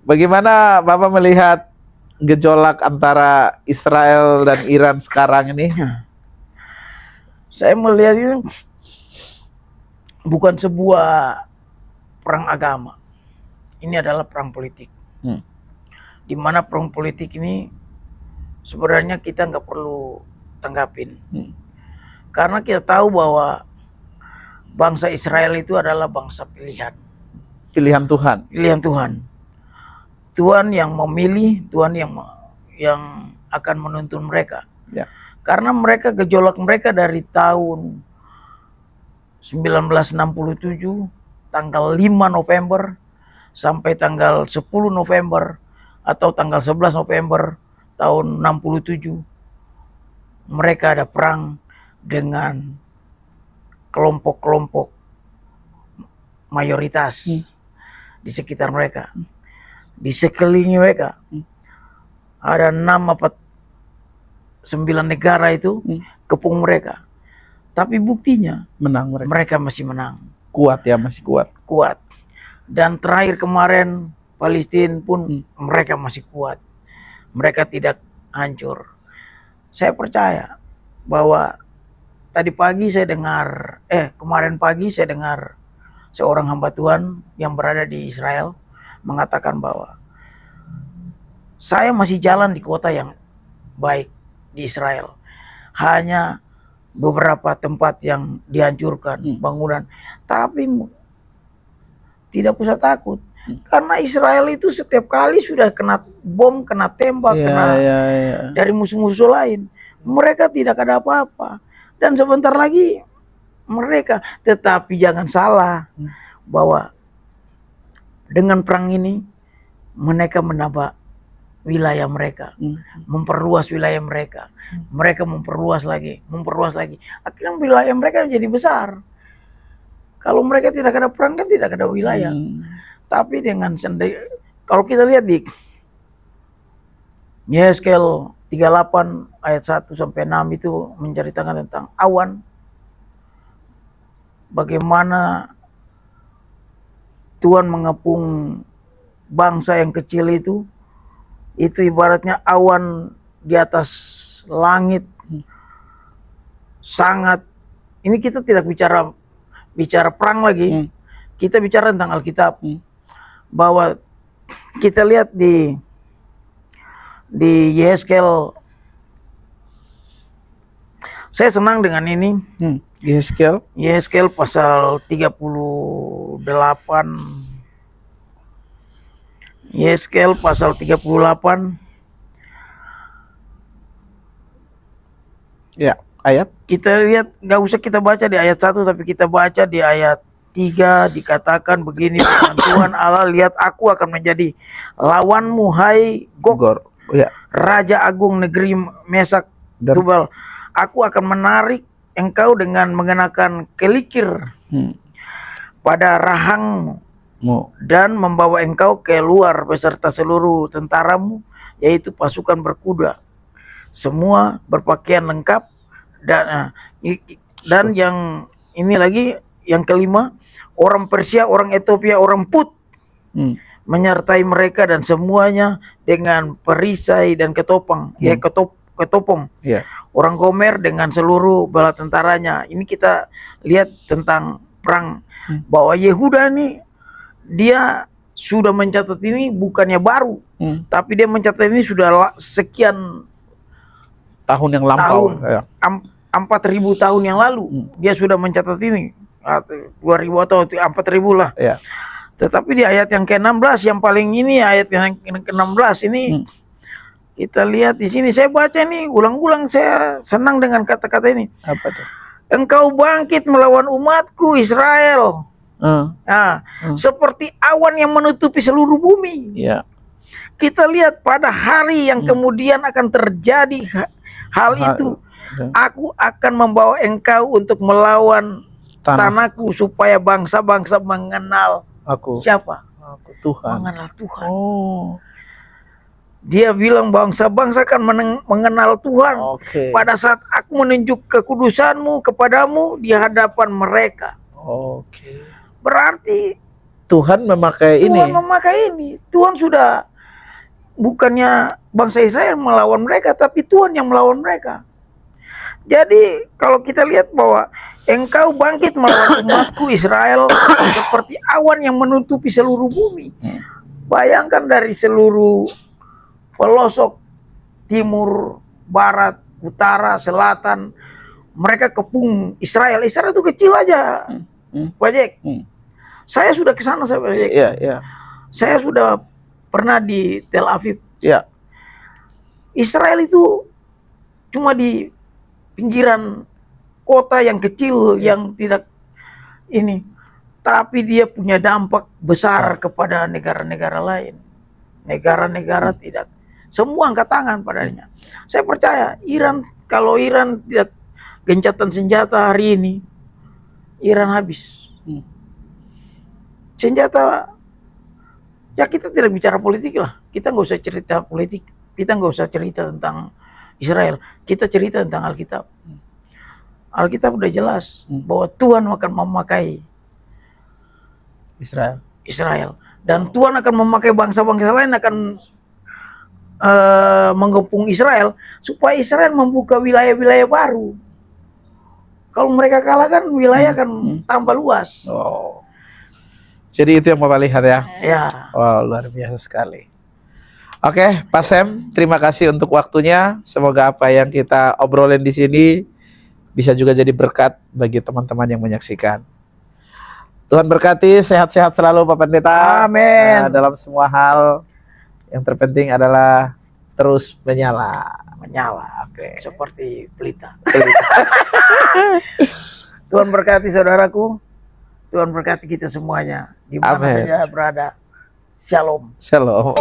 Bagaimana Bapak melihat gejolak antara Israel dan Iran sekarang ini? Saya melihat ini bukan sebuah perang agama. Ini adalah perang politik. Di mana perang politik ini sebenarnya kita nggak perlu tanggapin. Karena kita tahu bahwa bangsa Israel itu adalah bangsa pilihan. Pilihan Tuhan. Pilihan Tuhan. Tuhan yang memilih, Tuhan yang akan menuntun mereka. Ya. Karena mereka gejolak mereka dari tahun 1967 tanggal 5 November sampai tanggal 10 November atau tanggal 11 November tahun 67 mereka ada perang dengan kelompok-kelompok mayoritas di sekitar mereka. Di sekeliling mereka ada 6 apa 9 negara itu kepung mereka. Tapi buktinya Menang mereka masih menang. Kuat ya, masih kuat. Kuat. Dan terakhir kemarin Palestina pun mereka masih kuat. Mereka tidak hancur. Saya percaya bahwa tadi pagi saya dengar, kemarin pagi saya dengar seorang hamba Tuhan yang berada di Israel mengatakan bahwa saya masih jalan di kota yang baik di Israel. Hanya beberapa tempat yang dihancurkan bangunan. Tapi tidak usah takut. Karena Israel itu setiap kali sudah kena bom, kena tembak, dari musuh-musuh lain. Mereka tidak ada apa-apa. Dan sebentar lagi mereka. Tetapi jangan salah bahwa dengan perang ini mereka menambah wilayah mereka, memperluas wilayah mereka. Mereka memperluas lagi. Akhirnya wilayah mereka menjadi besar. Kalau mereka tidak ada perang kan tidak ada wilayah. Tapi dengan sendiri, kalau kita lihat di Yeskel 38 ayat 1 sampai 6 itu menceritakan tentang awan. Bagaimana Tuhan mengepung bangsa yang kecil itu ibaratnya awan di atas langit. Sangat, ini kita tidak bicara perang lagi. Kita bicara tentang Alkitab. Bahwa kita lihat di Yeskel, saya senang dengan ini. Yeskel pasal 38. Yeskel pasal 38. Ya, ayat. Kita lihat, nggak usah kita baca di ayat 1, tapi kita baca di ayat 3, dikatakan begini, Tuhan Allah, lihat aku akan menjadi lawanmu, hai Gog, Raja Agung negeri Mesak Tubal. Aku akan menarik engkau dengan mengenakan kelikir pada rahangmu dan membawa engkau keluar beserta seluruh tentaramu, yaitu pasukan berkuda, semua berpakaian lengkap. Dan yang ini lagi, yang kelima, orang Persia, orang Ethiopia, orang Put menyertai mereka, dan semuanya dengan perisai dan ketopang, ketopong. Orang Gomer dengan seluruh bala tentaranya. Ini kita lihat tentang perang, bahwa Yehuda ini dia sudah mencatat ini bukannya baru, tapi dia mencatat ini sudah sekian tahun yang lampau. 4.000 tahun yang lalu dia sudah mencatat ini, 2.000 atau 4.000 lah. Tetapi di ayat yang ke-16 yang paling ini, ayat yang ke-16 ini kita lihat di sini. Saya baca ini ulang-ulang, saya senang dengan kata-kata ini. Apa tuh? Engkau bangkit melawan umatku Israel. Seperti awan yang menutupi seluruh bumi. Kita lihat pada hari yang kemudian akan terjadi hal itu. Aku akan membawa engkau untuk melawan tanahku, supaya bangsa-bangsa mengenal aku. Siapa? Aku, Tuhan. Mengenal Tuhan. Dia bilang bangsa-bangsa akan mengenal Tuhan pada saat aku menunjuk kekudusanmu kepadamu di hadapan mereka. Berarti Tuhan memakai ini. Tuhan memakai ini. Tuhan sudah, bukannya bangsa Israel melawan mereka, tapi Tuhan yang melawan mereka. Jadi kalau kita lihat bahwa engkau bangkit melawan umatku Israel seperti awan yang menutupi seluruh bumi. Bayangkan dari seluruh pelosok timur, barat, utara, selatan, mereka kepung Israel. Israel itu kecil aja, Pak Jack. Saya sudah ke sana, Pak Jack. Saya sudah pernah di Tel Aviv. Israel itu cuma di pinggiran kota yang kecil, yang tidak ini, tapi dia punya dampak besar kepada negara-negara lain. Negara-negara tidak semua angkat tangan padanya. Saya percaya Iran, kalau Iran tidak gencatan senjata hari ini, Iran habis. Senjata, ya kita tidak bicara politik lah. Kita nggak usah cerita politik. Kita nggak usah cerita tentang Israel. Kita cerita tentang Alkitab. Alkitab udah jelas bahwa Tuhan akan memakai Israel. Dan Tuhan akan memakai bangsa-bangsa lain akan menggepung Israel supaya Israel membuka wilayah-wilayah baru. Kalau mereka kalah kan wilayah akan tambah luas. Jadi itu yang Bapak lihat ya. Wow, luar biasa sekali. Oke, Pak Sam, terima kasih untuk waktunya. Semoga apa yang kita obrolin di sini bisa juga jadi berkat bagi teman-teman yang menyaksikan. Tuhan berkati, sehat-sehat selalu Pak Pendeta. Amin. Dalam semua hal, yang terpenting adalah terus menyala. Oke. Seperti pelita. Tuhan berkati saudaraku. Tuhan berkati kita semuanya. Di mana saja berada. Shalom. Shalom.